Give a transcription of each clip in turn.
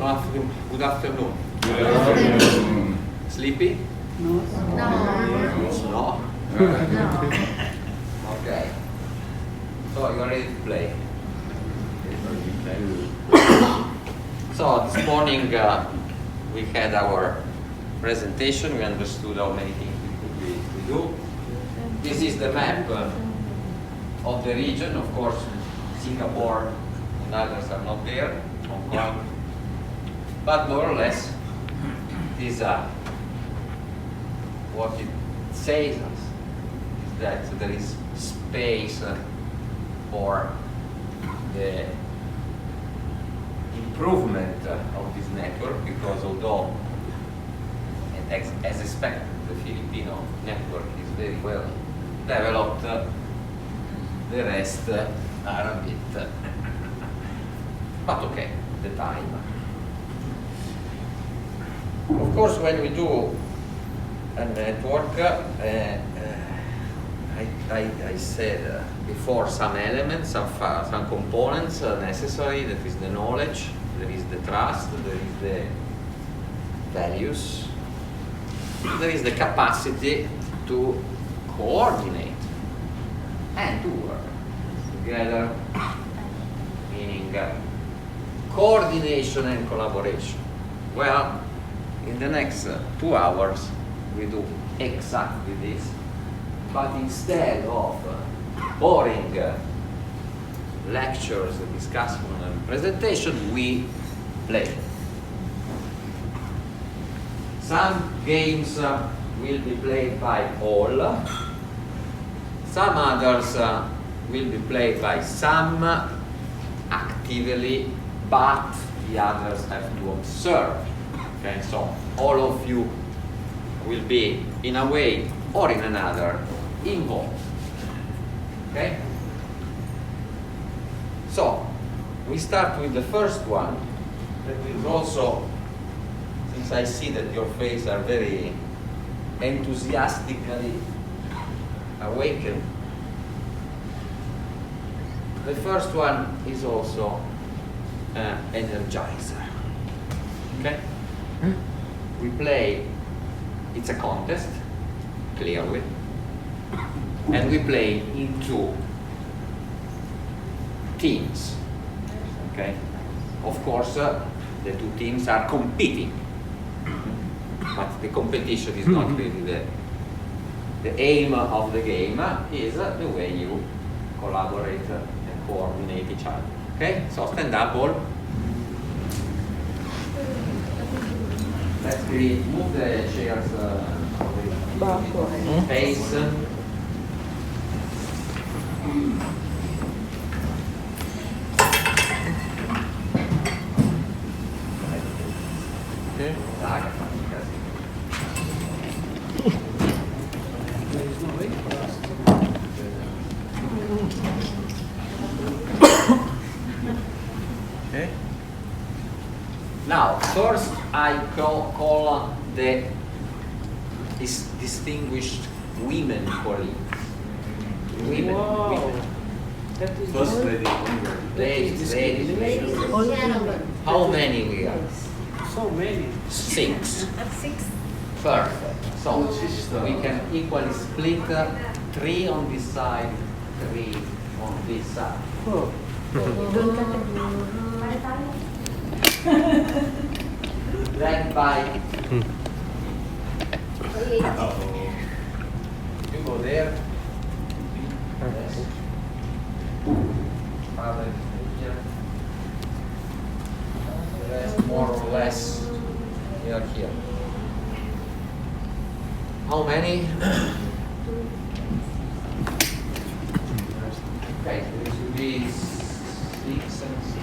Good afternoon. Good afternoon. Sleepy? No. No? No. Okay. So you are ready to play? So this morning we had our presentation. We understood how many things we do. This is the map of the region. Of course, Singapore and others are not there. Hong Kong. But more or less, these are what it says us is that there is space for the improvement of this network, because although, as expected, the Filipino network is very well developed, the rest are a bit, but okay, the time. Of course, when we do a network, I said before, some elements, some components necessary. That is the knowledge, there is the trust, there is the values, there is the capacity to coordinate and to work together, meaning coordination and collaboration. Well, in the next 2 hours, we do exactly this, but instead of boring lectures, discussion, and presentation, we play. Some games will be played by all, some others will be played by some actively, but the others have to observe. Okay, so all of you will be, in a way or in another, involved. Okay? So, we start with the first one. That is also, since I see that your faces are very enthusiastically awakened, the first one is also energizer. Okay? We play, it's a contest, clearly, and we play in 2 teams. Okay? Of course, the 2 teams are competing, but the competition is not really the aim of the game, is the way you collaborate and coordinate each other. Okay? So stand up all. Let's move the chairs space. Okay. Okay. Now, first I call the distinguished women colleagues. Women. That is First lady. Ladies. How many we are? so many. 6. 6. Perfect. So we can equally split 3 on this side, 3 on this side. Oh. Led by. You go there. Yes. Father is here. The rest more or less here. How many? Okay, so this will be 6 and 6.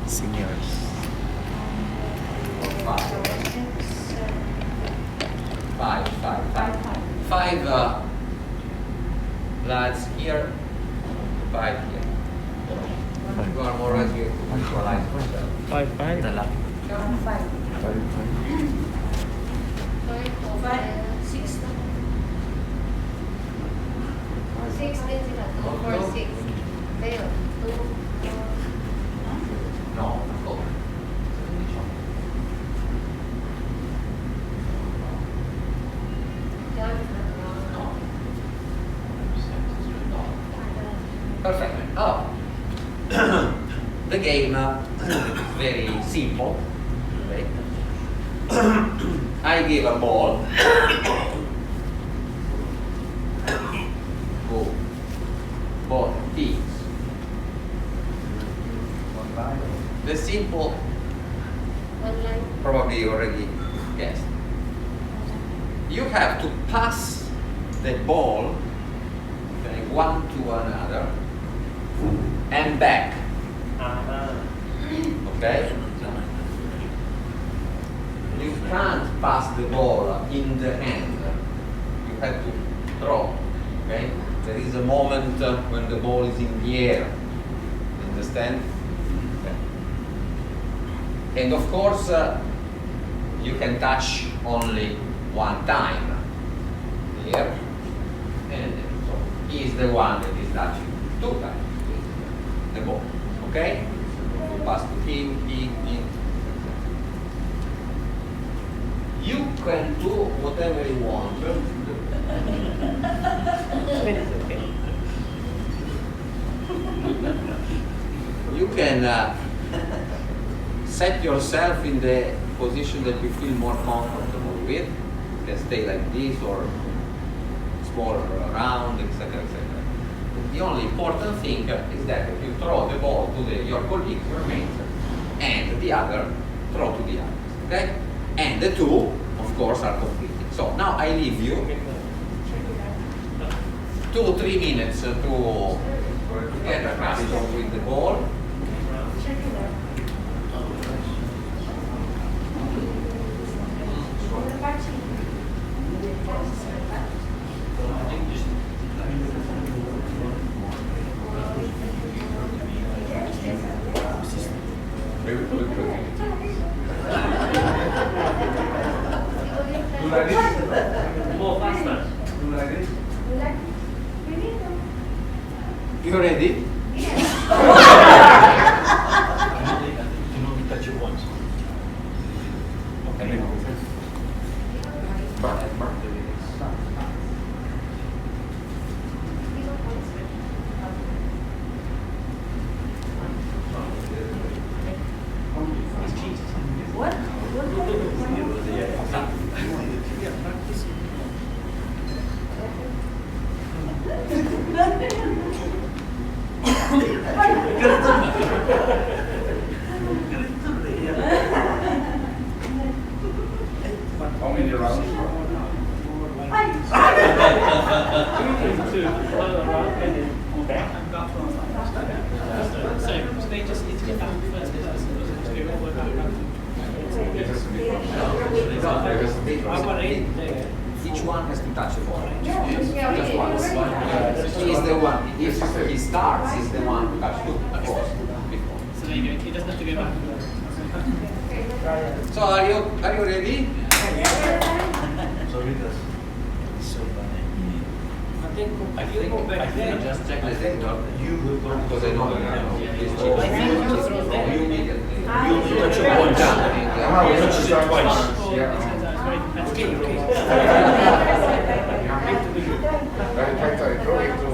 Seniors. 5 lads here, 5 here. You are more or less here to equalize yourself. 5. 6. 6 or 6. There. 2. No, go. Perfect. Oh. The game is very simple. Okay. I give a ball. Go. Both teams. The simple, One line. probably you already guessed. You have to pass the ball, okay, one to another and back. Okay? You can't pass the ball in the hand. You have to throw. Okay? There is a moment when the ball is in the air. Understand? Okay. And of course, you can touch only one time. Here. And so he is the one that is touching two times the ball. Okay? You pass to him. You can do whatever you want. You can set yourself in the position that you feel more comfortable with. You can stay like this or smaller around, etc. etc. The only important thing is that you throw the ball to your colleague, your mate, and the other throw to the others. Okay? And the two, of course, are completed. So now I leave you 2-3 minutes to get accustomed with the ball. More faster. You ready? How many rounds? So they just need to get back first. I've got 8 there. Each one has to touch the ball. Just once. He's the one. If he starts, he's the one who touches two, of course. Before. So there you go. He doesn't have to go back. So are you ready? I think you go back there. Just check the data. You will go because I know this cheap. I think you throw there. You immediately. You touch it once. You touch it twice. Yeah. That's good. Very tight, I throw it to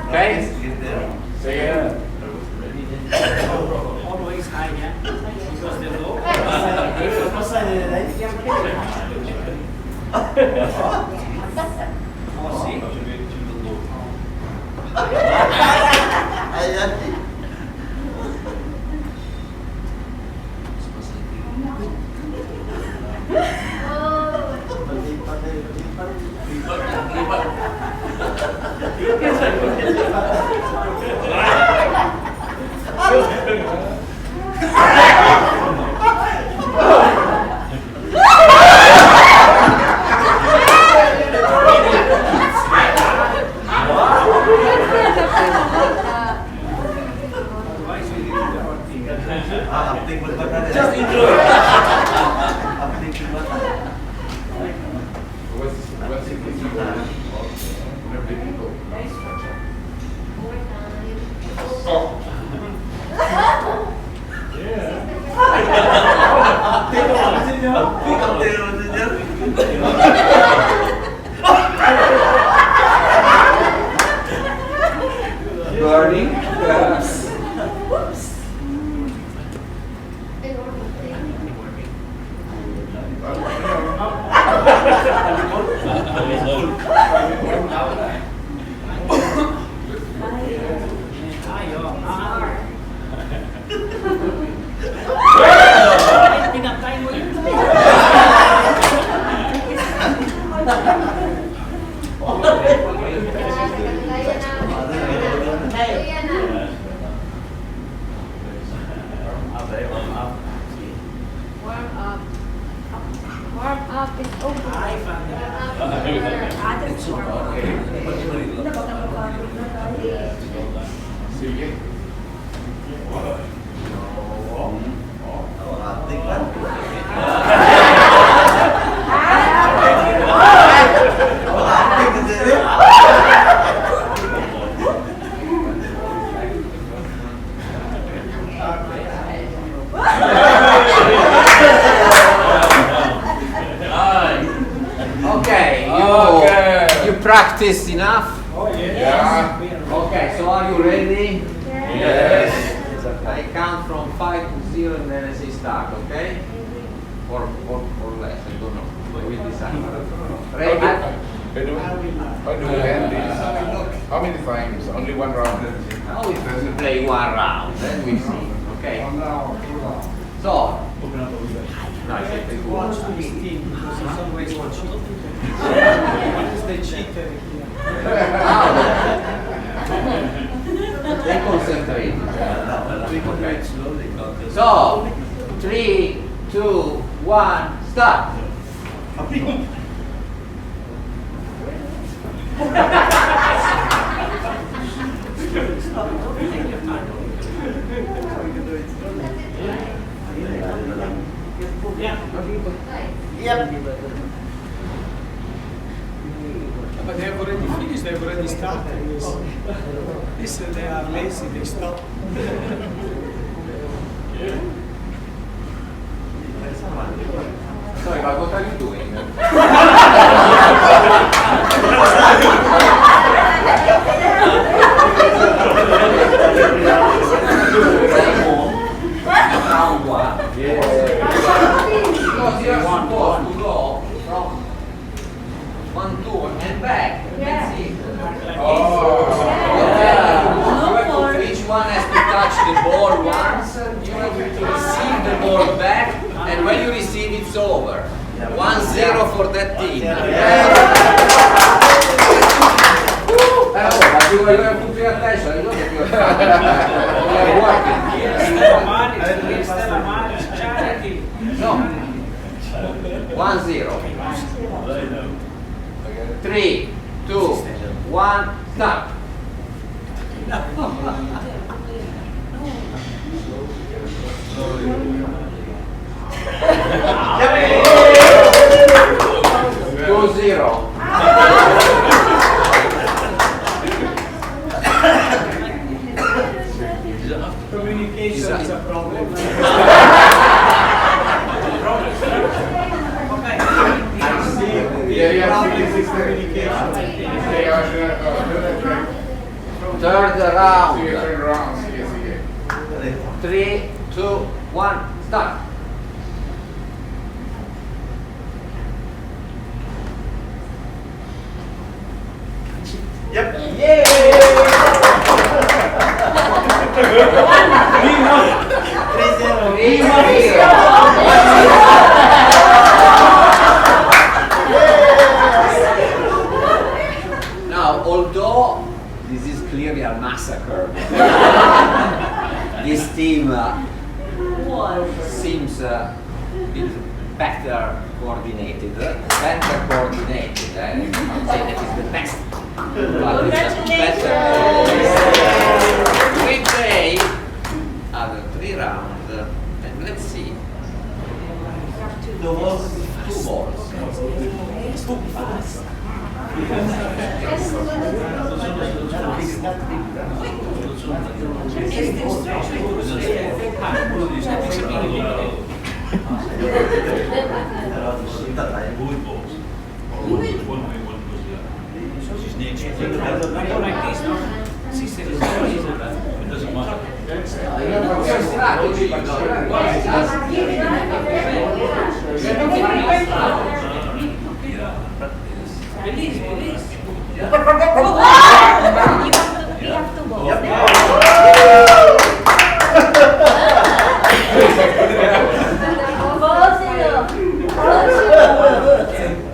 Okay? Say it. Always high, yeah? Because they're low. Oh, see? Burning. Pinatay mo yun. Warm up is over. Ay, Father. Sige. Okay, you practiced enough? Oh, yes. Yeah. Okay, so are you ready? Yes. I count from 5 to 0 and then I say start, okay? Or less, I don't know. We'll decide. Ready? How do we end this? How many times? Only one round. Now we play one round, then we see, okay? So, no, I say take Watch one. this team because he's always watching. He's the cheater here. They concentrate. Okay. So, 3, 2, 1, start. But they have already finished, they've already started. This, they are lazy, they stop. Sorry, but what are you doing? Round one. Because you are supposed to go from 1, 2 and back. That's it. Each one has to touch the ball once. You have to receive the ball back, and when you receive, it's over. 1-0 for that team. But you have to pay attention. You don't have to working here. Stella Maris, charity. No. 1-0. 3, 2, 1, start. Two zero. Communication is a problem. Third round. Third round. Sige, sige. 3, 2, 1, start. Yep. Now, although this is clearly a massacre, this team seems a bit better coordinated. Better coordinated. I would say that is the best. But it's better. We play other 3 rounds, and let's see. Two balls.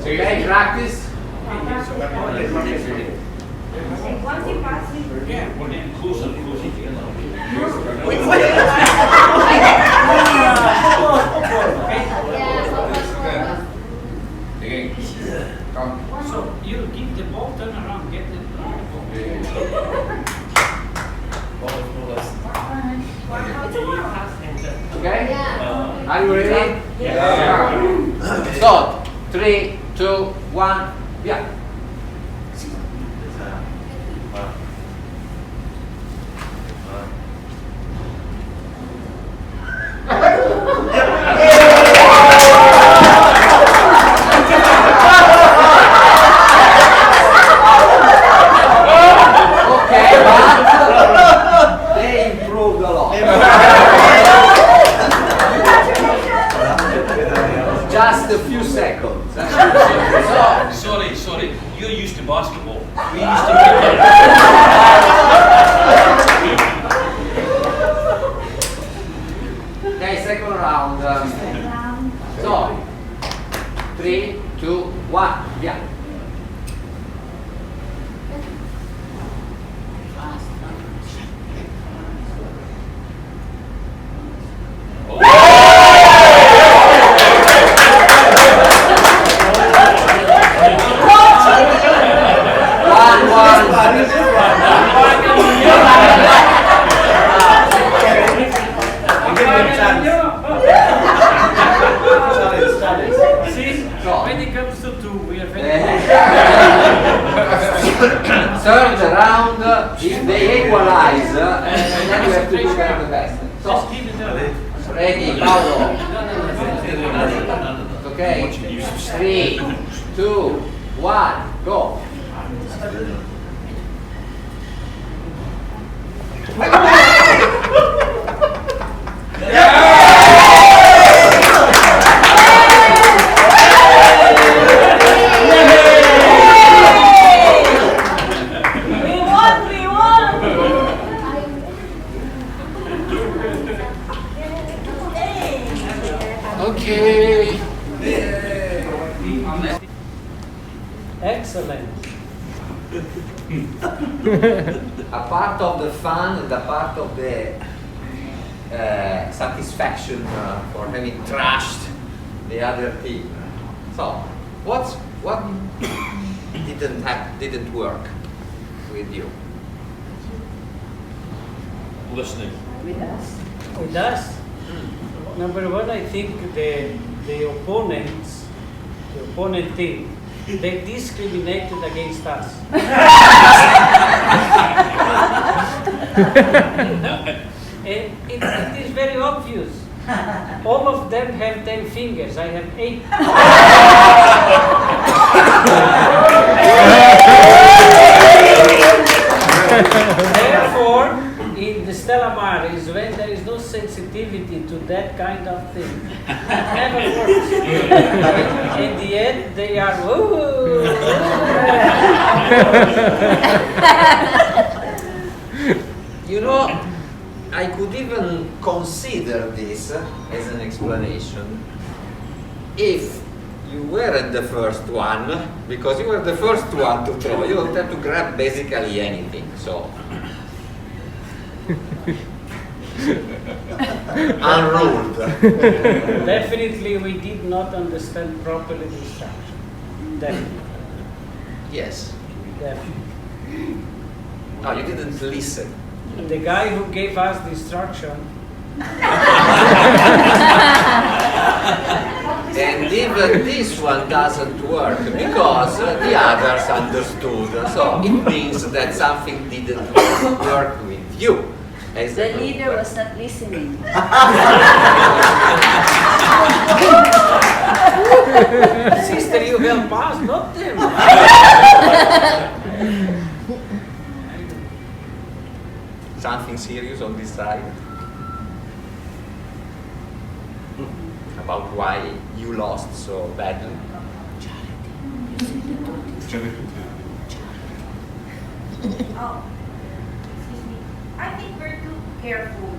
Okay, practice. Again. Come. So you give the ball, turn around, get the Okay? Yeah. Are you ready? Yeah. So, 3, 2, 1, yeah. Okay, but they improved a lot. Just a few seconds. So, Sorry, you're used to basketball. We used to cricket. okay, second round. So, 3, 2, 1, yeah. See, when it comes to two, we are very Third round, if they equalize, then you have to do better the best. So, Just keep it up. ready, Paolo. Okay, 3, 2, 1, go. Okay. Excellent. A part of the fun and a part of the satisfaction for having trashed the other team. So, what didn't work with you? Listening. With us, number one, I think the opponent team, they discriminated against us. And it is very obvious. All of them have 10 fingers. I have 8. Therefore, in the Stella Maris, when there is no sensitivity to that kind of thing, it never works. In the end, they are woo. You know, I could even consider this as an explanation if you weren't the first one, because you were the first one to throw. You don't have to grab basically anything, so. Unruled. Definitely, we did not understand properly the instruction. Definitely. Yes. Definitely. No, you didn't listen. The guy who gave us the instruction And even this one doesn't work because the others understood. So it means that something didn't work with you. As The leader was not listening. Sister, you help us, not them. Something serious on this side? About why you lost so badly? Oh, excuse me. I think we're too careful.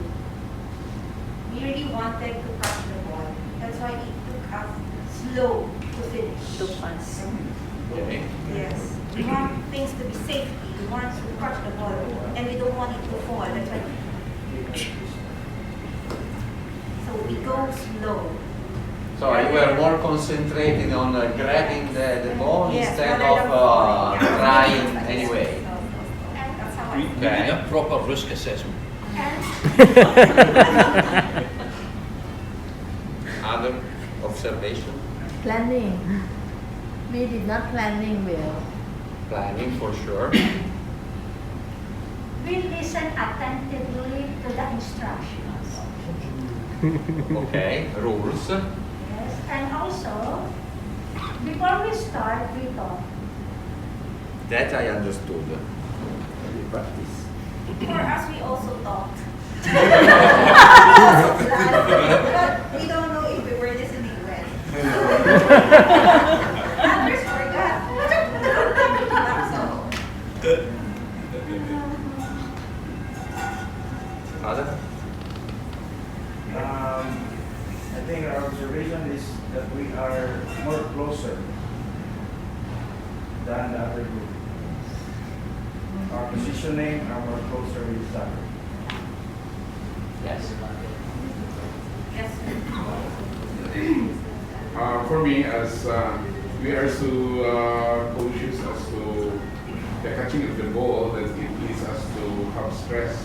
We really wanted to catch the ball. That's why it took us slow to finish. Too fast. Okay. Yes. We want things to be safety. We want to catch the ball, and we don't want it to fall. That's why. So we go slow. So you were more concentrated on grabbing the ball Yes, instead rather of than falling. Yeah. trying Yes. anyway. That's how I We feel. need a proper risk assessment. Other observation? Planning. We did not planning well. Planning for sure. We listen attentively to the instructions. Okay, rules. Yes, and also, before we start, we talk. That I understood. We practice. For us, we also talked. But we don't know if we were listening well. Others forgot. Other? I think our observation is that we are more closer than the other group. Our positioning are more closer with each other. Yes. Yes, sir. For me, as we are so conscious as to the catching of the ball, that it leads us to have stress.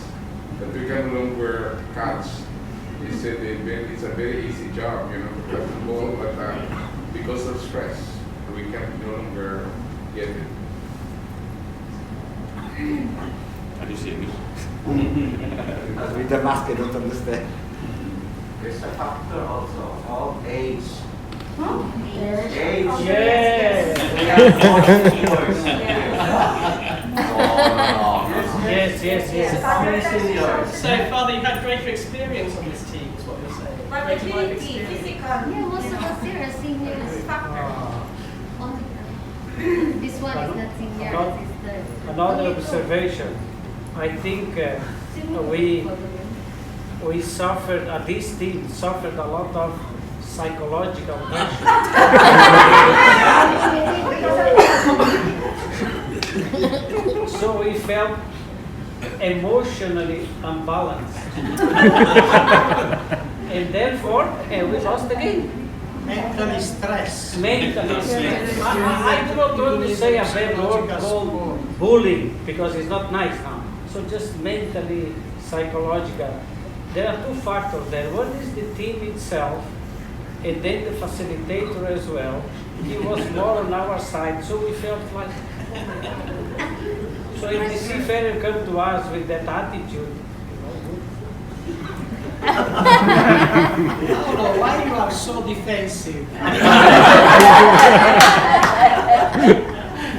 That we can no longer catch. It's a very easy job, to catch the ball, but because of stress, we can no longer get it. Are you serious? With the mask, I don't understand. There's a factor also of age. Yes. Age. Yes. We are more seniors. No. Yes. So, Father, you had greater experience on this team, is what you're saying. But Greater life agility, experience. physical. Yeah, most of us here are seniors. Factor. This one is not senior, Not- this is the... Another observation. I think we suffered, this team suffered a lot of psychological pressure. So we felt emotionally unbalanced. And therefore, we lost the game. Mentally stressed. Mentally stressed. I do not want to say a bad word called bullying because it's not nice now. So just mentally, psychological. There are two factors there. One is the team itself, and then the facilitator as well. He was more on our side, so we felt like. So if the seafarer come to us with that attitude, I don't know why you are so defensive.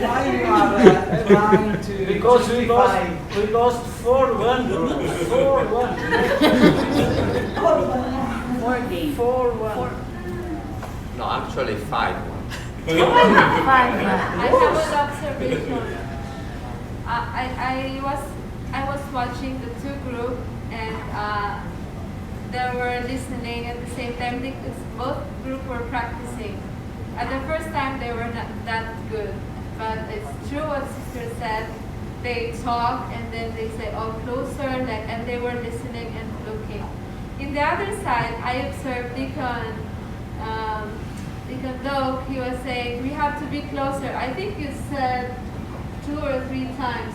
Why you are trying to because we justify- lost 4-1, bro. 4-1. 4 games. 4-1. No, actually 5-1. Fine. I have an observation. I was watching the two group and they were listening at the same time because both group were practicing. At the first time they were not that good, but it's true what Sister said. They talk and then they say, "Oh, closer," and they were listening and looking. In the other side, I observed Deacon Doak. He was saying we have to be closer. I think you said 2 or 3 times,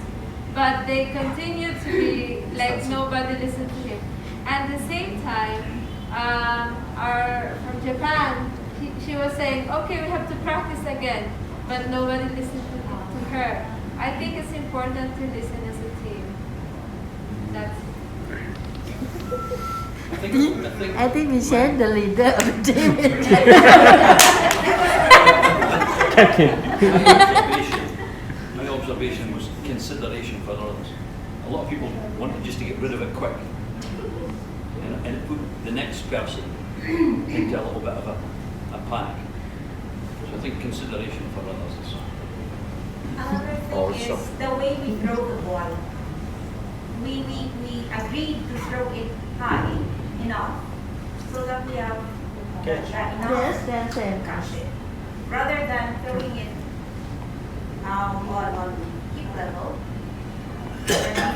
but they continue to be like nobody listened to him. At the same time, our from Japan, she was saying, okay, we have to practice again, but nobody listened to her. I think it's important to listen as a team. That's I think Michelle, the leader of the team. My observation was consideration for others. A lot of people wanted just to get rid of it quick, and it put the next person into a little bit of a panic. So I think consideration for others is. Another thing Also. is the way we throw the ball. We agreed to throw it high enough so that we have Catch. enough Yes. to catch it. Rather than throwing it on hip level. And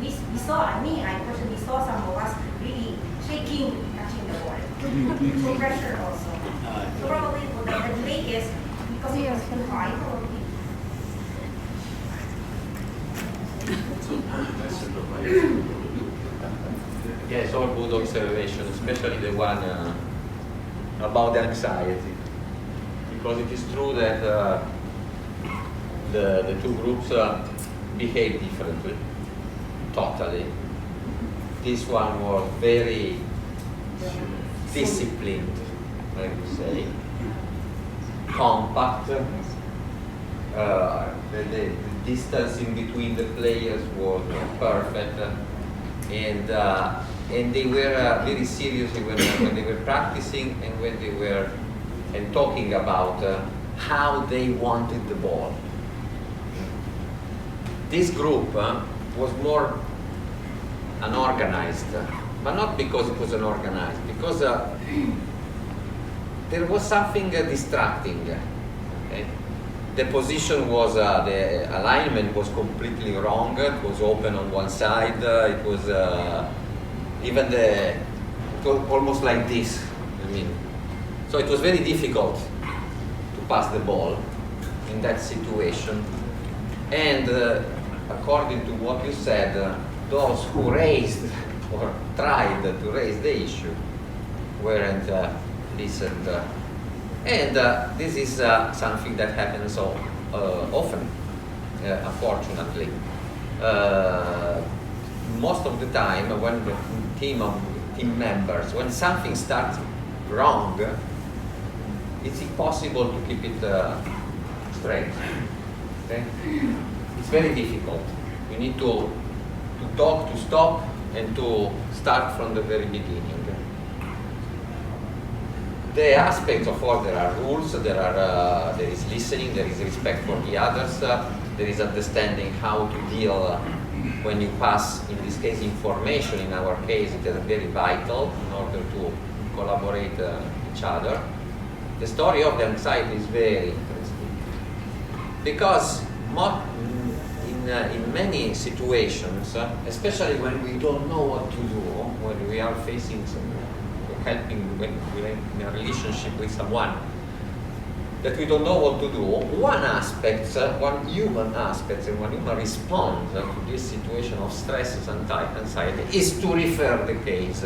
we saw, I personally saw some of us really shaking catching the ball. So pressure also. So probably the delay is because it was too high, probably. Yes, all good observation, especially the one about the anxiety. Because it is true that the two groups behave differently, totally. This one was very disciplined, I would say, compact. The distance in between the players was perfect, and they were very serious when they were practicing and when they were talking about how they wanted the ball. This group was more unorganized, but not because it was unorganized, because there was something distracting. Okay? The position was, the alignment was completely wrong. It was open on one side. It was even it was almost like this. I mean, so it was very difficult to pass the ball in that situation. And according to what you said, those who raised or tried to raise the issue weren't listened. And this is something that happens so often, unfortunately. Most of the time, when the team members, when something starts wrong, it's impossible to keep it straight. Okay? It's very difficult. You need to talk, to stop, and to start from the very beginning. The aspects of all, there are rules, there is listening, there is respect for the others, there is understanding how to deal when you pass, in this case, information. In our case, it is very vital in order to collaborate each other. The story of the anxiety is very interesting because in many situations, especially when we don't know what to do, when we are facing some helping when we're in a relationship with someone that we don't know what to do, one aspect, one human aspect and one human response to this situation of stress and anxiety is to refer the case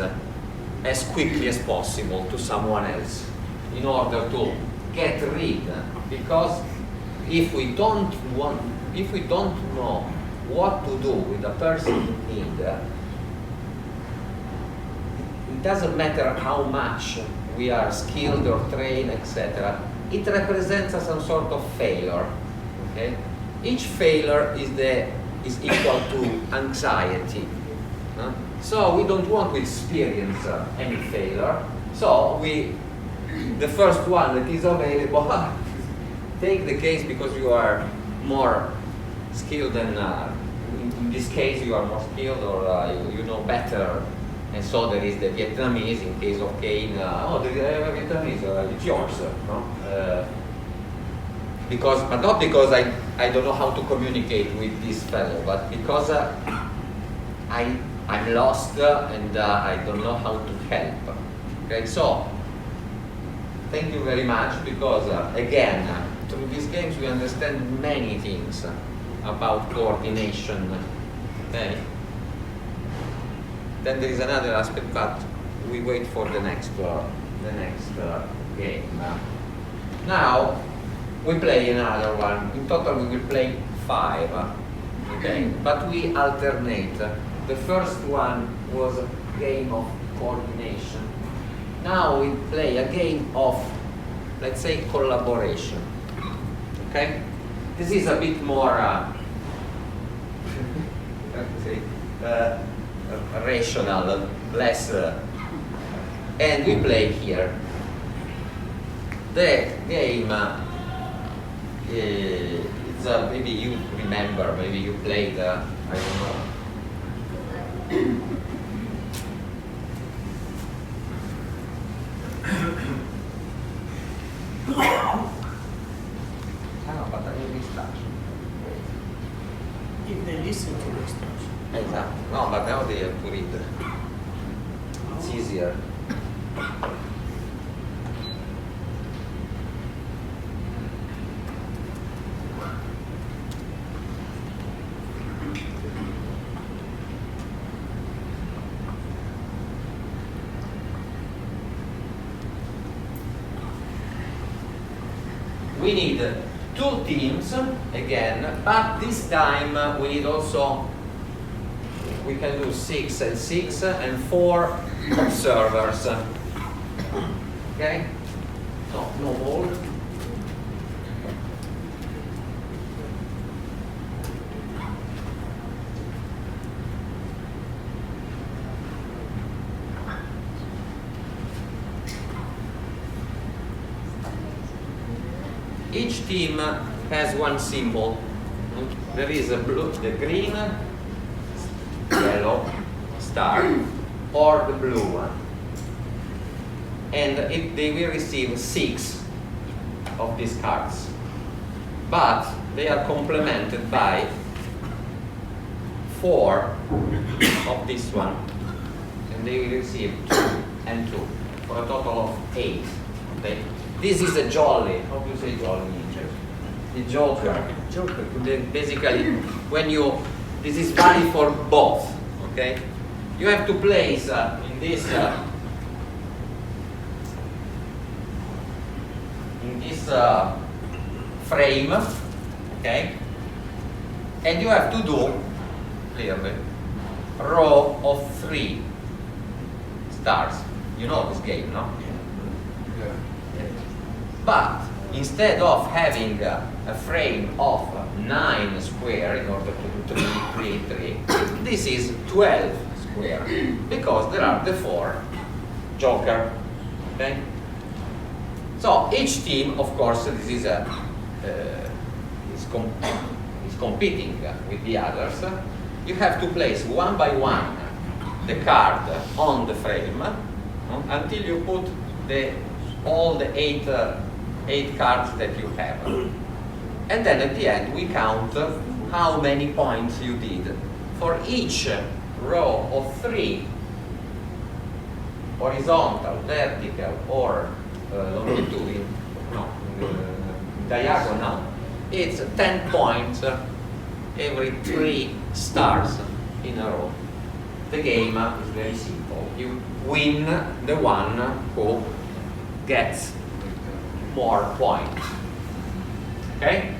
as quickly as possible to someone else in order to get rid, because if we don't know what to do with the person in need, it doesn't matter how much we are skilled or trained, etc. It represents some sort of failure. Okay? Each failure is equal to anxiety. So we don't want to experience any failure. So the first one that is available, take the case because you are more skilled than, in this case you are more skilled or you know better. And so there is the Vietnamese, in case of Kane, the Vietnamese, it's yours. No? But not because I don't know how to communicate with this fellow, but because I'm lost and I don't know how to help. Okay, so thank you very much, because again, through these games we understand many things about coordination. Okay? Then there is another aspect, but we wait for the next the next game. Now we play another one. In total we will play 5. Okay, but we alternate. The first one was a game of coordination. Now we play a game of, let's say, collaboration. Okay, this is a bit more rational, less, and we play here. The game, it's maybe you remember, maybe you played, I don't know. But I need instruction. If they listen to the instruction. Exactly. No, but now they have to read. It's easier. We need 2 teams again, but this time we need also, we can do 6 and 6 and 4 observers. Okay? No ball. Each team has one symbol. There is a blue, the green, yellow star, or the blue one. And they will receive 6 of these cards. But they are complemented by 4 of this one. And they will receive 2 and 2, for a total of 8. Okay? This is a jolly. How do you say jolly in English? The joker. Joker. Basically, when you, this is valid for both. Okay, you have to place in this frame. Okay, and you have to do clearly row of 3 stars. You know this game, no? Yeah. But instead of having a frame of 9 square in order to do 3, 3, 3, this is 12 square because there are the 4 joker. Okay. So each team, of course, this is is competing with the others. You have to place one by one the card on the frame until you put all the 8 cards that you have. And then at the end we count how many points you did. For each row of 3, horizontal, vertical, or longitudinal, diagonal, it's 10 points every 3 stars in a row. The game is very simple. You win the one who gets more points. Okay?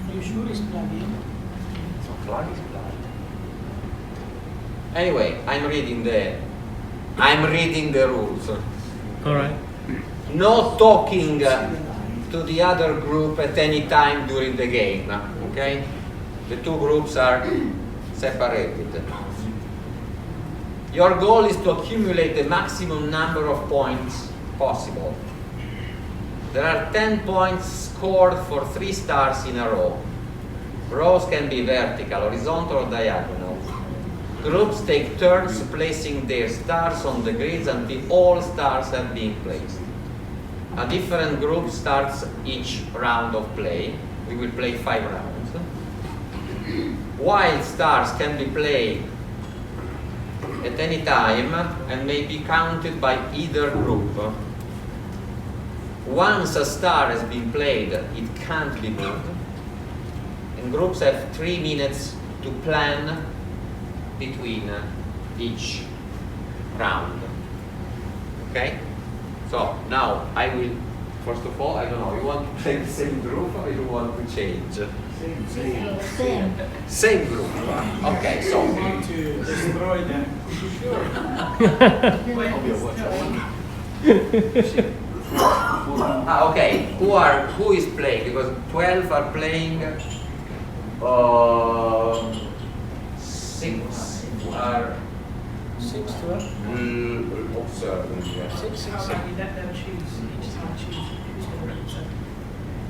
Are you sure it's plugged in? Plug is plugged. Anyway, I'm reading the rules. All right. No talking to the other group at any time during the game. Okay? The 2 groups are separated. Your goal is to accumulate the maximum number of points possible. There are 10 points scored for 3 stars in a row. Rows can be vertical, horizontal, or diagonal. Groups take turns placing their stars on the grids until all stars have been placed. A different group starts each round of play. We will play 5 rounds. Wild stars can be played at any time and may be counted by either group. Once a star has been played, it can't be moved. And groups have 3 minutes to plan between each round. Okay? So now I will, first of all, I don't know, you want to play the same group or you want to change? Same group. Okay, so. I want to destroy them. Okay, who is playing? Because 12 are playing, 6 are observing. How about you let them choose, each side choose who's going to represent?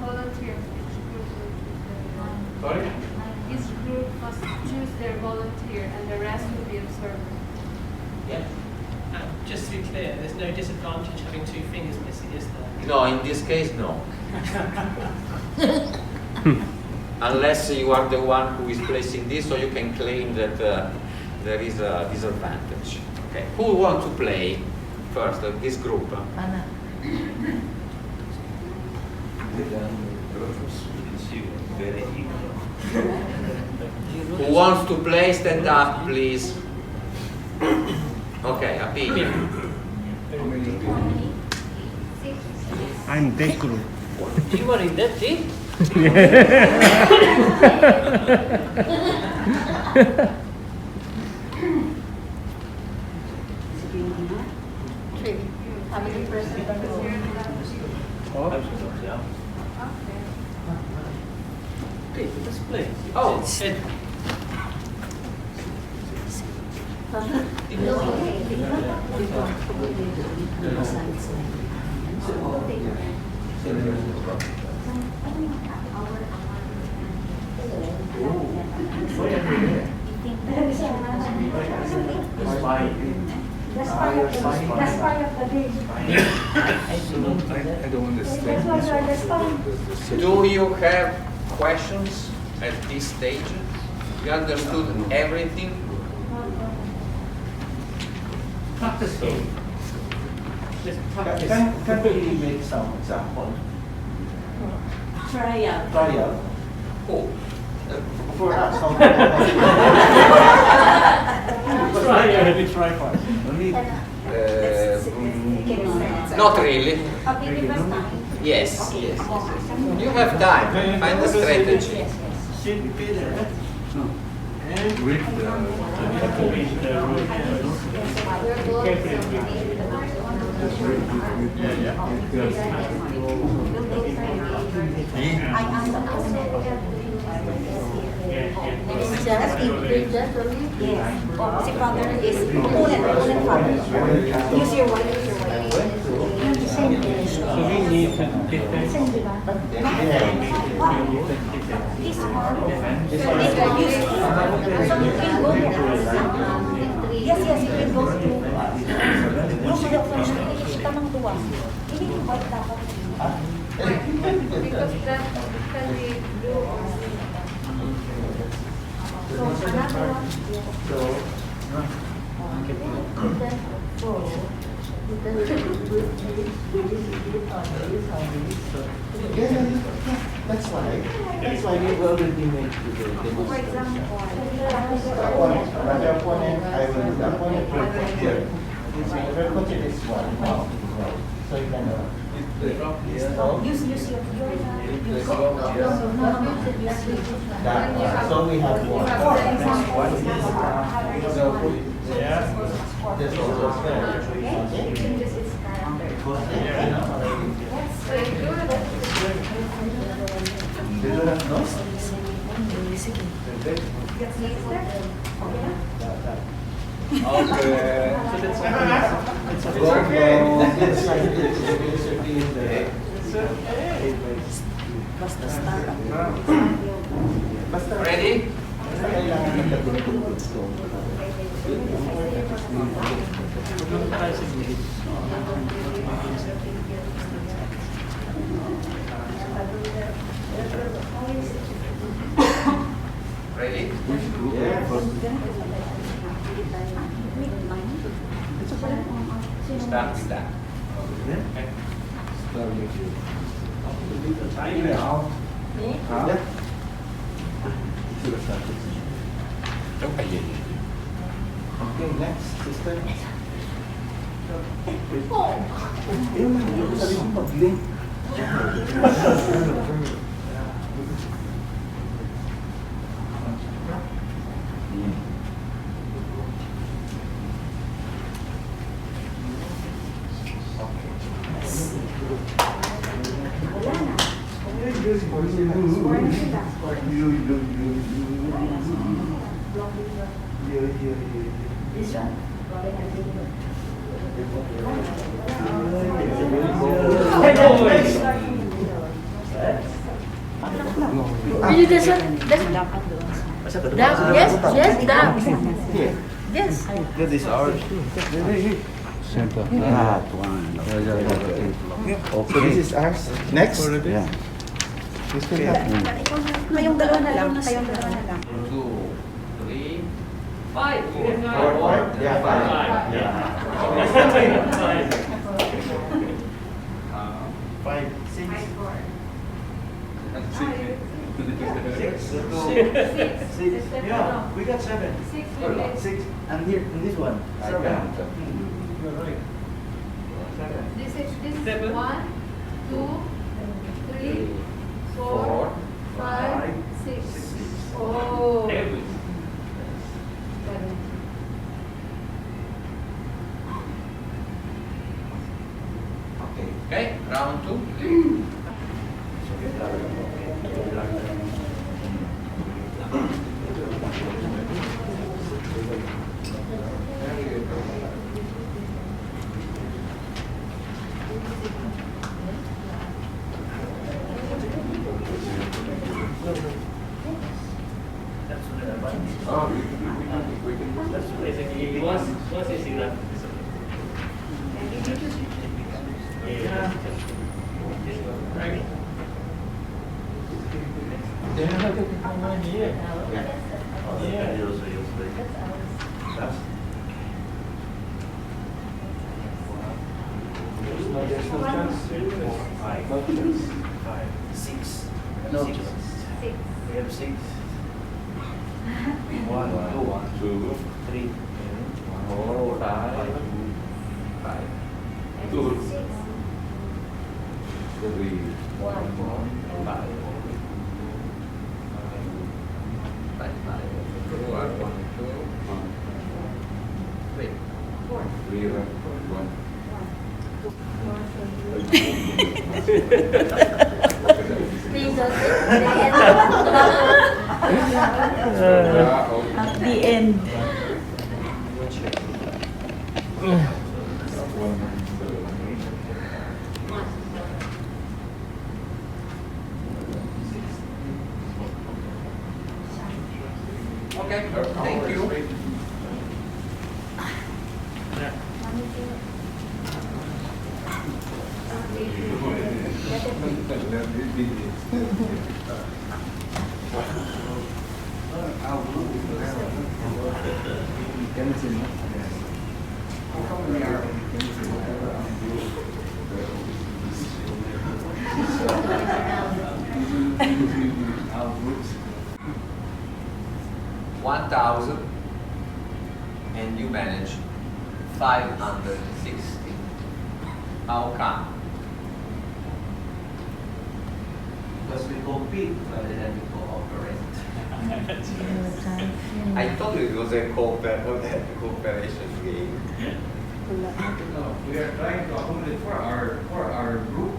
Volunteers. Sorry? Each group must choose their volunteer and the rest will be observers. Yeah. Just to be clear, there's no disadvantage having 2 fingers missing, is there? No, in this case, no. Unless you are the one who is placing this, so you can claim that there is a disadvantage. Okay. Who want to play first? This group. Anna. Who wants to play? Stand up, please. Okay, opinion. I'm that group. You were in that team? Three. How many persons are going? Okay, let's play. Oh. That's part of the day. I don't understand. Do you have questions at this stage? You understood everything? Practice game. Can we make some example? Trial. Trial. Oh. For us, how Let me try first. Not really. Okay, give us time. Yes, yes, yes. You have time. Find a strategy. Just include that only? Yes. Si father is opponent father. Use your wife, use your wife. So we need different. This one. Use it. So you can go to yes, yes, you can go to no, so kita ng tuwa. Hindi yung wife dapat. Because that can be blue or green. So another one. That's why we already made the For example, another opponent, I will do the opponent will here. We'll put it this one. So you can use your that one. So we have one. For example, So this also fair. okay, you can use its character. They don't have nose? Okay. Ready? Ready? Yes. Start with that. Okay. Okay, next, sister. This one. Really, this one? Yes, yes, down. Yes. This is ours. That one. Okay, this is ours. Next. Yeah. This will happen. Kayong dalawa na lang, kayong dalawa na lang. 2, 3, 5. Yeah, five. Yeah. 5, 6. Six. Yeah, we got 7. 6. And here, in this one. 7. You're right. This is 1, 2, 3, 4, 5, 6. Oh. Okay, round 2. That's basically once you see that. Yeah. Right. There's no chance. 5. No chance. 5. 6. No chance. 6. We have 6. 1, 2, 3, 4, 5, 2, 3, 1, 5. 3, 1. At the end. Okay, thank you. $1,000 and you manage 560. How come? Because we compete rather than we cooperate. I told you it was a cooperation game. No, we are trying to accommodate for our group.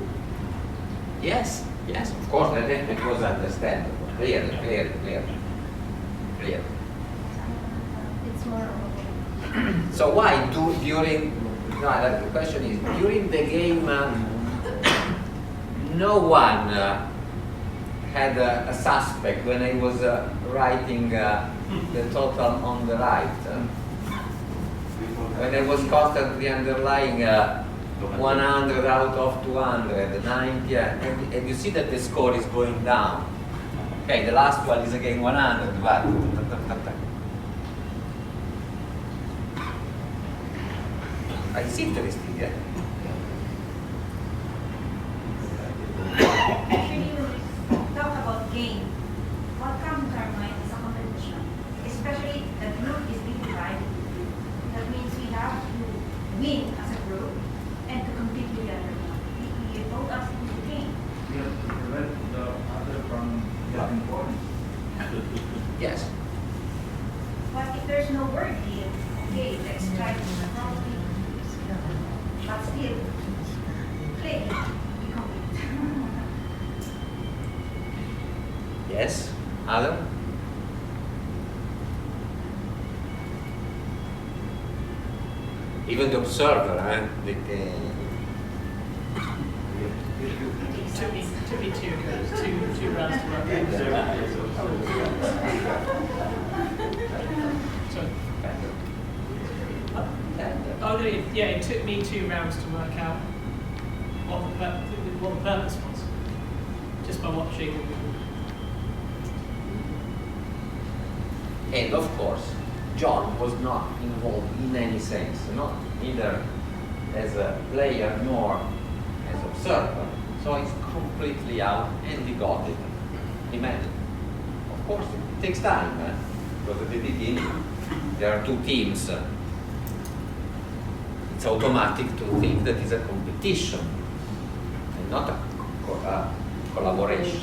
Yes, yes, of course, that it was understandable. Clearly. It's more. So why during? No, the question is during the game. No one had a suspect when I was writing the total on the right. When I was constantly underlying 100 out of 200, 90, and you see that the score is going down. Okay, the last one is again 100, but it's interesting, yeah? Actually, when we talk about game, what comes to our mind is a competition. Especially the group is being divided. That means we have to win as a group and to compete together. We both us in the game. We have to prevent the other from getting points. Yes. But if there's no word here, okay, let's try to probably, but still, play, we compete. Yes. Other? Even the observer, Took me two rounds to work out. Sorry. Oh, no, yeah, it took me 2 rounds to work out what the purpose was. Just by watching. And of course, John was not involved in any sense, neither as a player nor as observer. So it's completely out, and he got it. Imagine. Of course, it takes time, because at the beginning there are two teams. It's automatic to think that it's a competition and not a collaboration.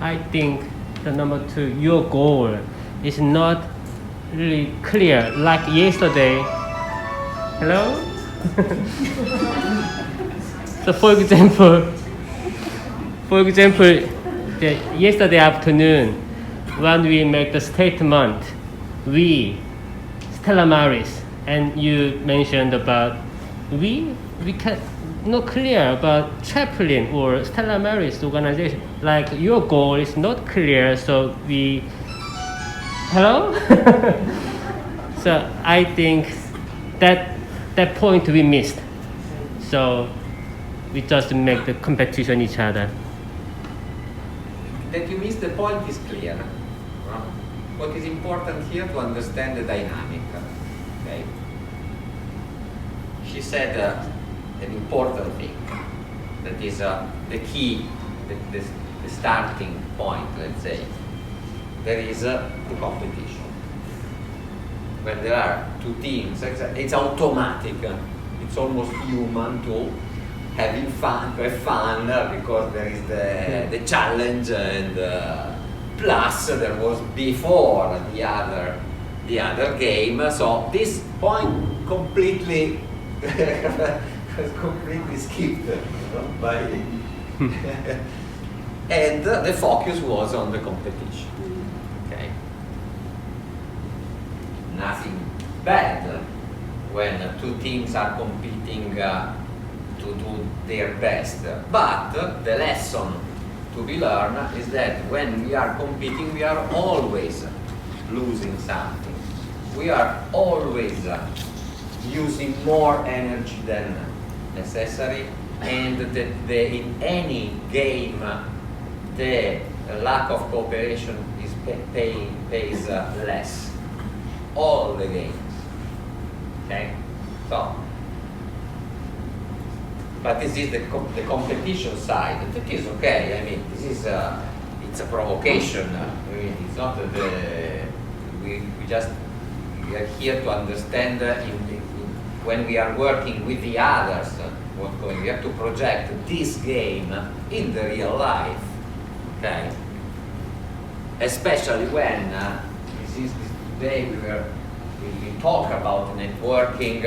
I think the number 2, your goal is not really clear. Like yesterday, hello? So for example, yesterday afternoon, when we make the statement, Stella Maris, and you mentioned about we can not clear about Chaplain or Stella Maris organization. Like your goal is not clear, so we hello. So I think that point we missed. So we just make the competition each other. That you miss the point is clear. What is important here to understand the dynamic. Okay. She said an important thing that is the key, the starting point, let's say. There is the competition. When there are two teams, it's automatic. It's almost human to have fun, because there is the challenge, and plus there was before the other game. So this point completely was completely skipped, by and the focus was on the competition. Okay, nothing bad when two teams are competing to do their best, but the lesson to be learned is that when we are competing, we are always losing something. We are always using more energy than necessary, and that in any game the lack of cooperation is pays less. All the games. Okay, so. But this is the competition side. It is okay. I mean, this is it's a provocation. I mean, it's not we are here to understand when we are working with the others what's going. We have to project this game in the real life. Okay. Especially when this day we talk about networking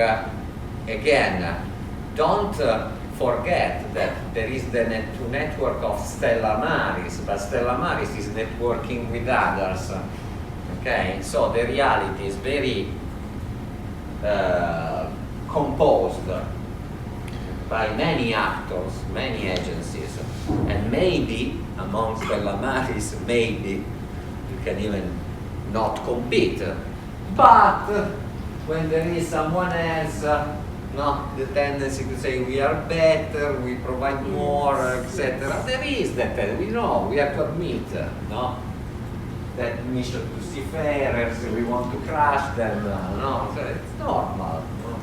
again. Don't forget that there is the network of Stella Maris, but Stella Maris is networking with others. Okay, so the reality is very composed by many actors, many agencies, and maybe among Stella Maris, maybe you can even not compete, but when there is someone else, no, the tendency to say we are better, we provide more, etc. There is that, we know, we have to admit, no, that mission to seafarers, we want to crush them, no, so it's normal. No?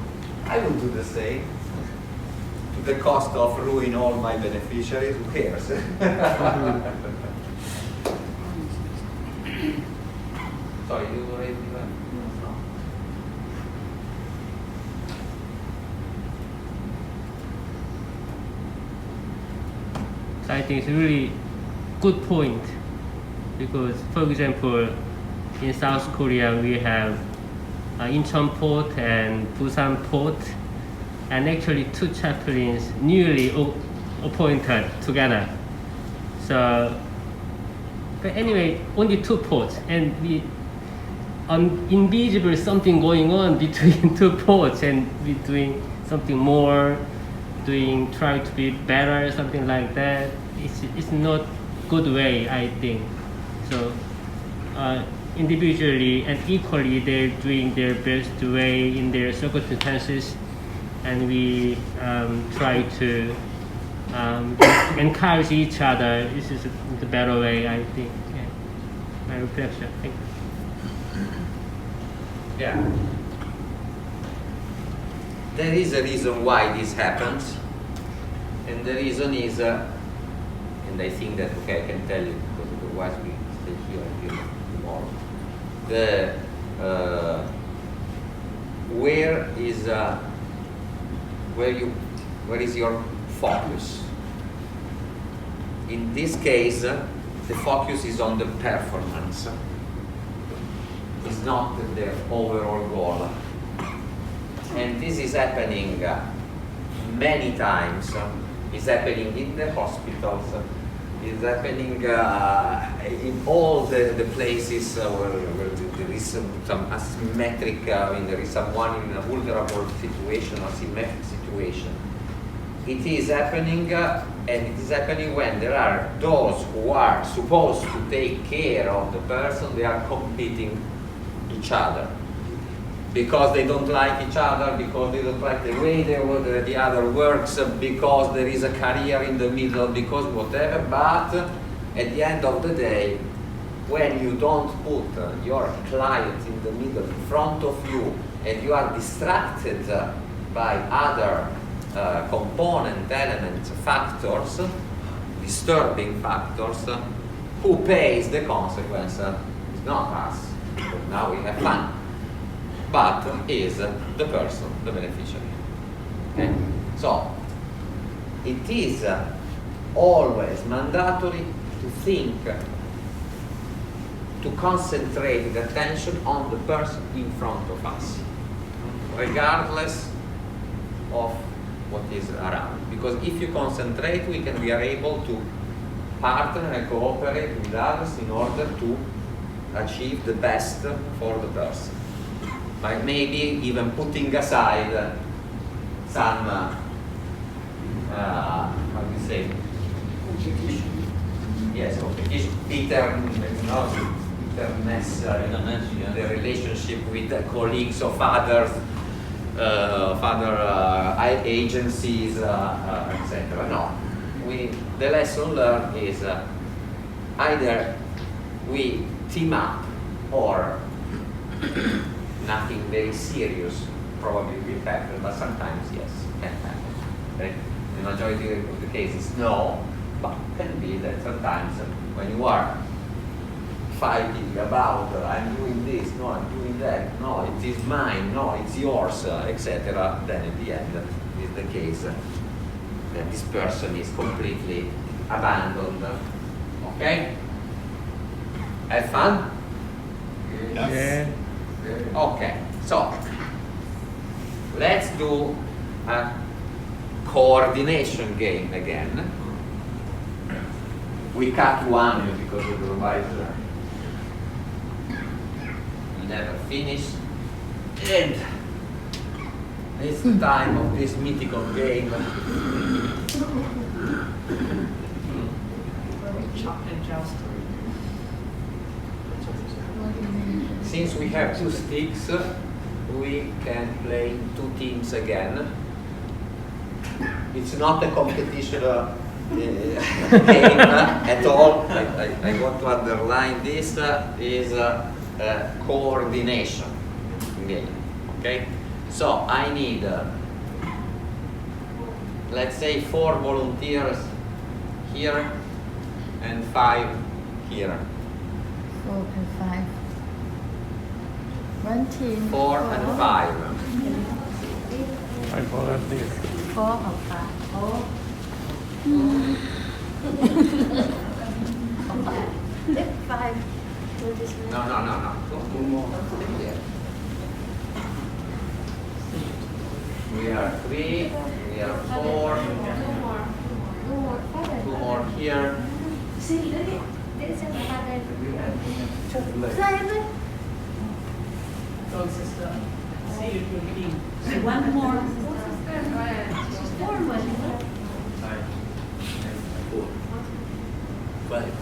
I will do the same. To the cost of ruining all my beneficiaries, who cares? Sorry, you already went? No. So I think it's a really good point because, for example, in South Korea we have Incheon Port and Busan Port, and actually two chaplains newly appointed together. So, but anyway, only two ports, and we invisible something going on between two ports, and we doing something more, try to be better, something like that. It's not good way, I think. So individually and equally, they're doing their best way in their circumstances, and we try to encourage each other. This is the better way, I think. Yeah. My reflection. Thank you. Yeah. There is a reason why this happens, and the reason is, and I think that, okay, I can tell you, because otherwise we stay here until tomorrow. Where is your focus? In this case, the focus is on the performance. It's not the overall goal. And this is happening many times. It's happening in the hospitals. It's happening in all the places where there is some asymmetric, there is someone in a vulnerable situation, asymmetric situation. It is happening, and it is happening when there are those who are supposed to take care of the person, they are competing each other. Because they don't like each other, because they don't like the way the other works, because there is a career in the middle, because whatever. But at the end of the day, when you don't put your client in the middle, in front of you, and you are distracted by other component, elements, factors, disturbing factors, who pays the consequence? It's not us, because now we have fun. But is the person, the beneficiary. Okay? So, it is always mandatory to think, to concentrate the attention on the person in front of us, regardless of what is around. Because if you concentrate, we are able to partner and cooperate with others in order to achieve the best for the person. By maybe even putting aside some, how do you say, yes, bitterness, the relationship with colleagues of others, other agencies, etc. No, the lesson learned is either we team up or nothing very serious probably will happen, but sometimes yes, can happen. Okay? The majority of the cases, no, but can be that sometimes when you are fighting about I'm doing this, no, I'm doing that, no, it is mine, no, it's yours, etc., then at the end is the case that this person is completely abandoned. Okay? Have fun? Yes. Yeah. Okay, so let's do a coordination game again. We cut one because otherwise we never finish. And it's the time of this mythical game. Since we have two sticks, we can play in 2 teams again. It's not a competition game at all. I want to underline this is a coordination game. Okay, so I need let's say 4 volunteers here and 5 here. 4 and 5. 1 team. 4 and 5. I volunteer. 4 or 5. Oh. Let 5. No. Two more. We are 3. We are 4. 2 more here. See, look at this and the pattern. Go, sister. See if you're keen. One more. Five.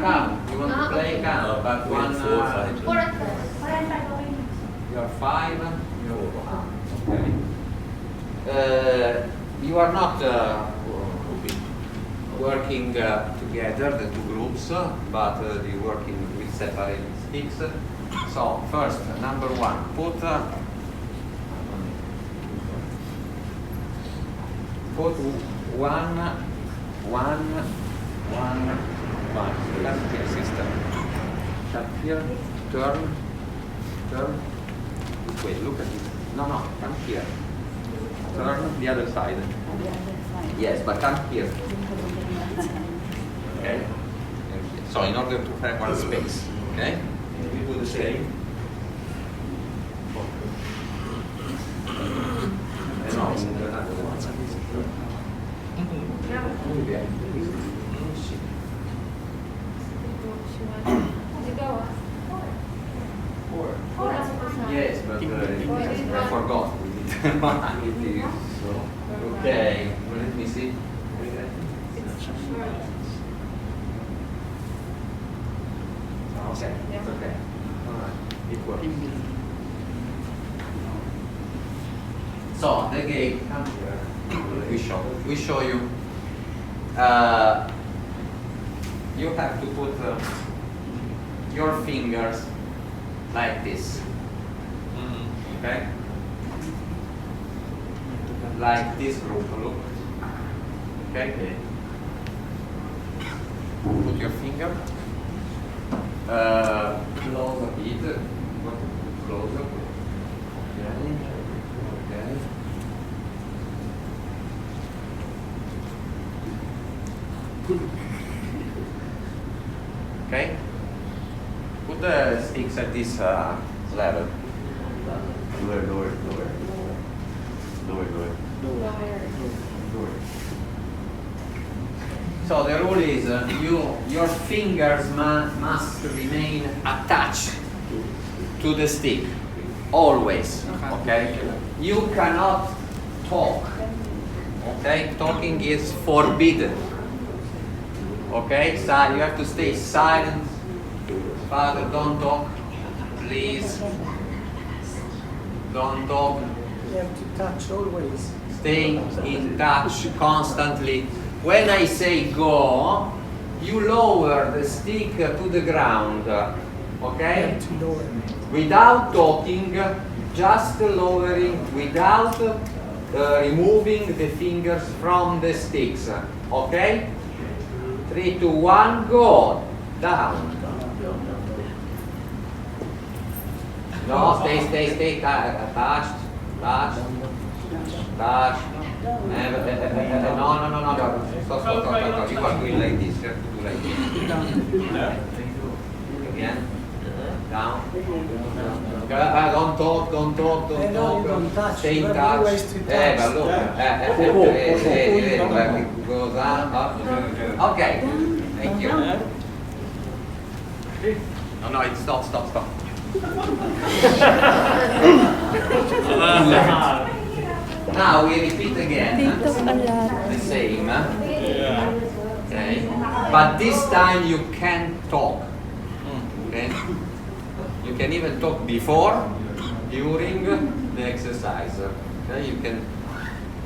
Come. You want to play? Come. But one. 4, 5. 4 and 5. You're 5. Okay. You are not working together, the 2 groups, but you're working with separate sticks. So first, number 1, put one. Come here, sister. Come here. Turn. This way. Look at it. No. Come here. Turn the other side. Yes, but come here. Okay. So in order to have one space, okay, we do the same. Yes, but I forgot. Okay, well, let me see. Okay, it's okay. All right, it works. So the game, come here. We show you. You have to put your fingers like this. Okay? Like this group, look. Okay? Put your finger. Close a bit. Closer. Okay. Okay? Put the sticks at this level. Lower. So the rule is your fingers must remain attached to the stick, always. Okay? You cannot talk. Okay? Talking is forbidden. Okay? So you have to stay silent. Father, don't talk, please. Don't talk. You have to touch always. Stay in touch constantly. When I say go, you lower the stick to the ground. Okay? Without talking, just lowering, without removing the fingers from the sticks. Okay? 3, 2, 1, go. Down. No, stay. Touch. Never. No. Stop. You are doing like this. You have to do like this. Again. Down. Don't talk. Stay in touch. But look. It goes up. Okay. Thank you. No, it's stop. Now we repeat again the same. Okay. But this time you can talk. Okay? You can even talk before, during the exercise. Okay? You can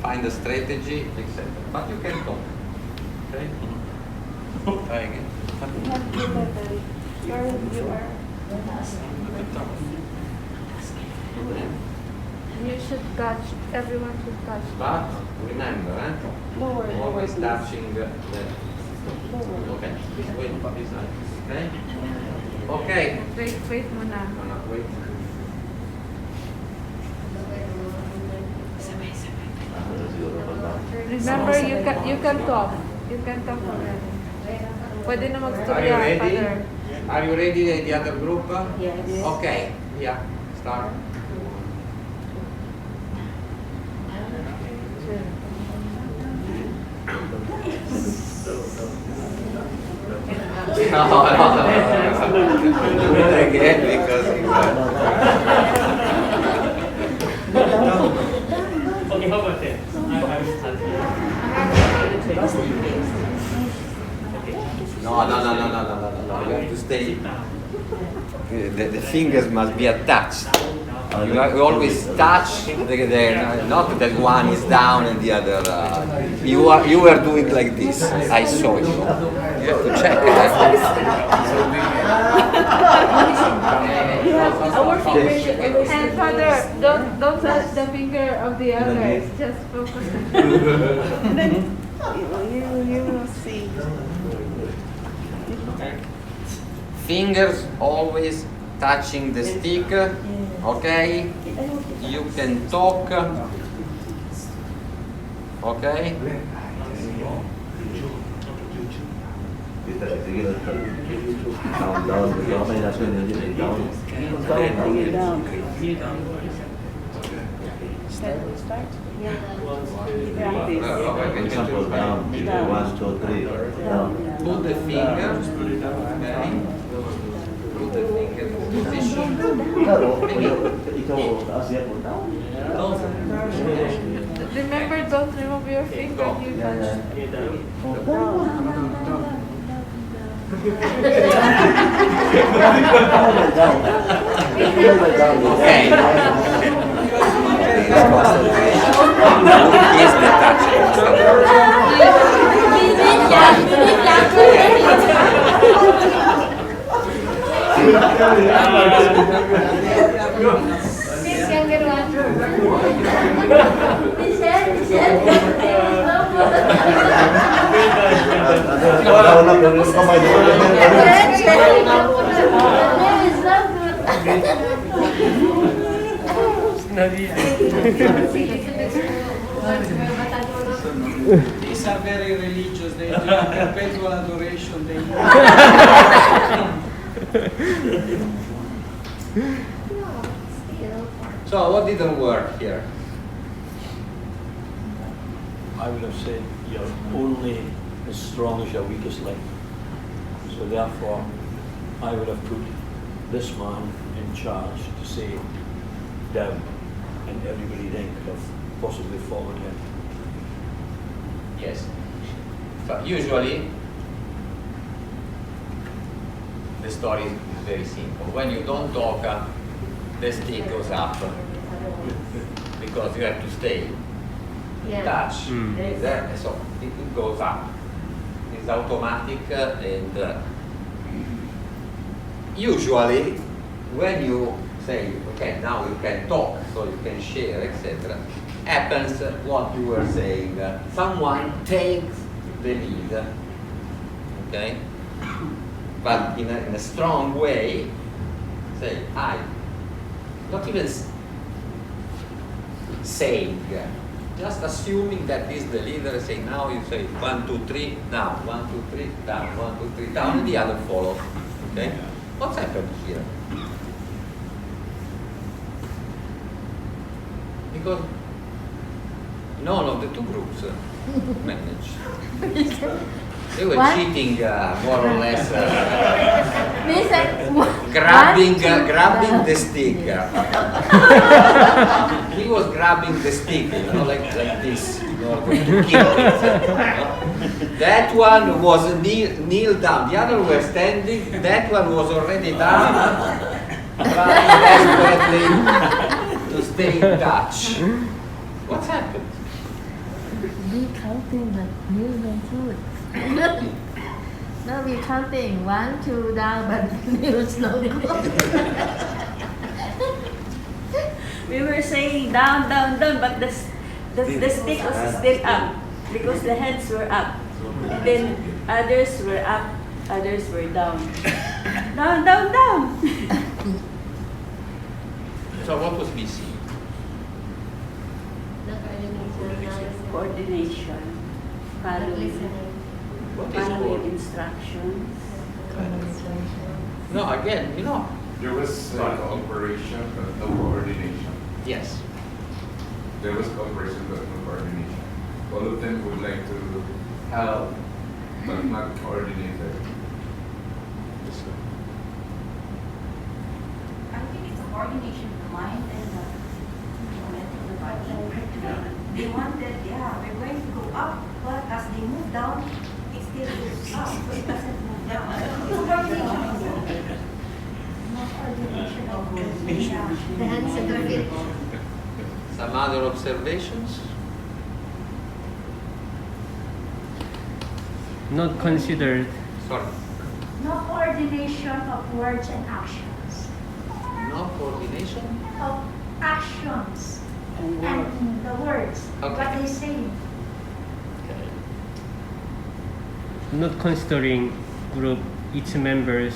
find a strategy, etc. But you can talk. Okay? Try again. You should touch, everyone should touch. But remember, always touching the. Okay. Wait, this side. Okay. Okay. Wait muna. Wait. Remember, you can talk. You can talk already. Pwede na Are you magstorya, ready? Father. Are you ready, the other group? Yes. Okay. Yeah. Start. No. Do it again because Okay, how about that? I will start here. No. You have to stay. The fingers must be attached. You always touch not that one is down and the other. You were doing like this. I saw you. You have to check. And Father, don't touch the finger of the others. Just focus. You will see. Fingers always touching the stick. Okay? You can talk. Okay? Start. Example, down, 1, 2, 3, down. Put the fingers. Okay? Put the fingers in position. Remember, don't remove your finger. You touch. Okay. Is the Please, younger one. These are very religious. They do perpetual adoration. They So what didn't work here? I would have said you're only as strong as your weakest link. So therefore, I would have put this man in charge to say down, and everybody then could have possibly followed him. Yes. So usually the story is very simple. When you don't talk, the stick goes up because you have to stay in touch. So it goes up. It's automatic and usually when you say, okay, now you can talk, so you can share, etc., happens what you were saying. Someone takes the lead, okay? But in a strong way, say, I. Not even saying, just assuming that is the leader, say, now you say 1, 2, 3, down, 1, 2, 3, down, 1, 2, 3, down, and the other follows. Okay? What's happened here? Because none of the two groups managed. They were cheating more or less. They said, grabbing, one, two, grabbing down. the stick. He was grabbing the stick, like this, in order to kill it. That one was kneel down. The other were standing. That one was already down, trying desperately to stay in touch. What's happened? We counting, but you don't do it. No, we counting 1, 2 down, but you slowly. We were saying down, down, down, but the stick was still up because the heads were up. Then others were up, others were down. Down, down, down. So what was missing? Coordination, What is following called? instructions. No, again, There was cooperation, but no coordination. Yes. There was cooperation, but no coordination. All of them would like to help, but not coordinated. I think it's a coordination of the mind and the body. They wanted, we're going to go up, but as they move down, it still goes up, so it doesn't move down. It's coordination. No coordination of The hands and the feet. Some other observations? Not considered. Sorry. No coordination of words and actions. No coordination? Of actions And and the words, Okay. what they say. Not considering group each members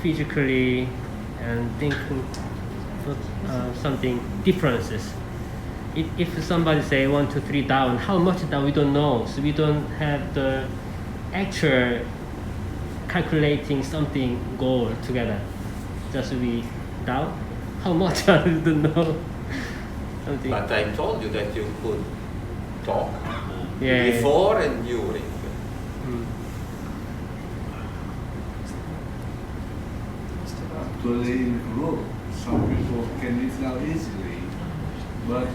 physically and thinking for something differences. If somebody say 1, 2, 3 down, how much down we don't know, so we don't have the actual calculating something goal together. Just we down, how much I don't know. Something. But I told you that you could talk Yeah. before and during. Mm. Actually, in group, some people can live now easily, but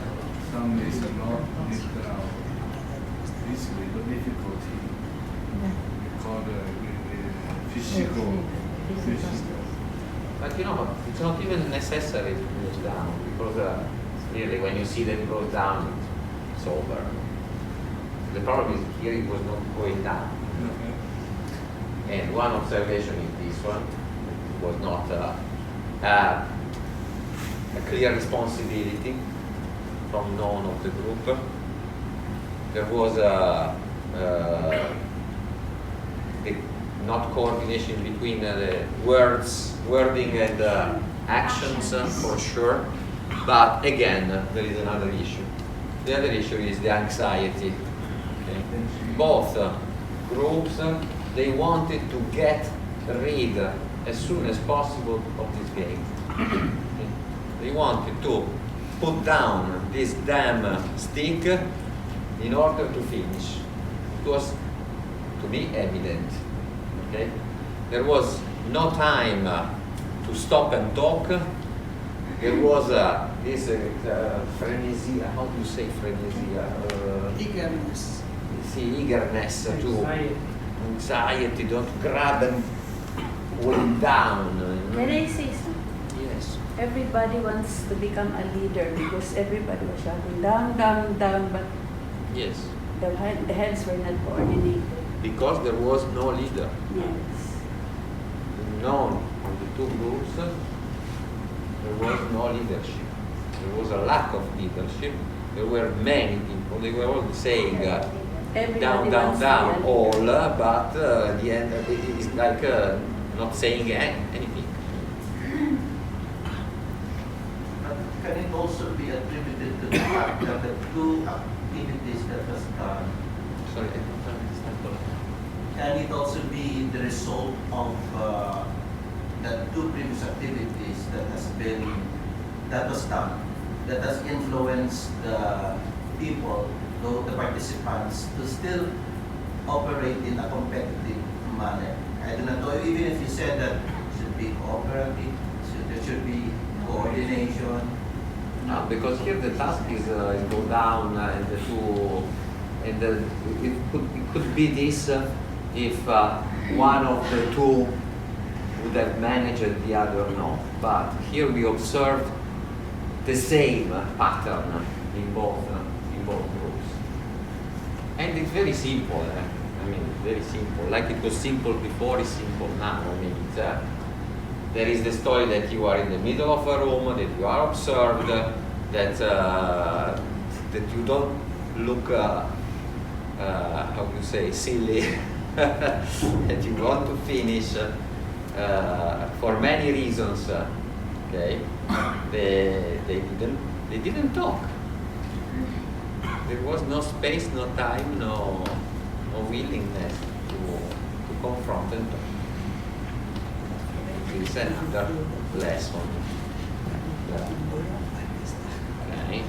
some is not live now easily, but difficulty. Because physical. But it's not even necessary to move down, because really when you see that it goes down, it's over. The problem is here it was not going down. And one observation is this one. It was not a clear responsibility from none of the group. There was not coordination between the wording and actions for sure. But again, there is another issue. The other issue is the anxiety. Okay? Both groups, they wanted to get rid as soon as possible of this game. Okay? They wanted to put down this damn stick in order to finish. It was, to me, evident. Okay? There was no time to stop and talk. There was this frenzy, how do you say frenzy? Eagerness. Eagerness to anxiety, don't grab and pull it down. Can I say something? Yes. Everybody wants to become a leader because everybody was shouting down, down, down, but Yes. the heads were not coordinated. Because there was no leader. Yes. None of the two groups, there was no leadership. There was a lack of leadership. There were many people. They were all saying Everybody down, wants down, to down, be a all, leader. but at the end it is like not saying anything. Can it also be attributed to the fact that the two activities that was done, Sorry, I don't understand. can it also be the result of the two previous activities that was done, that has influenced the people, the participants, to still operate in a competitive manner? I I do not know, even if you said that should be cooperative, there should be coordination. Because here the task is go down and it could be this if one of the two would have managed the other no. But here we observed the same pattern in both groups, and it's very simple. I mean, very simple. Like it was simple before, it's simple now. I mean, there is the story that you are in the middle of a room, that you are observed, that you don't look, how you say, silly, that you want to finish for many reasons. Okay, they didn't talk. There was no space, no time, no willingness to confront and talk. It's another lesson. Okay.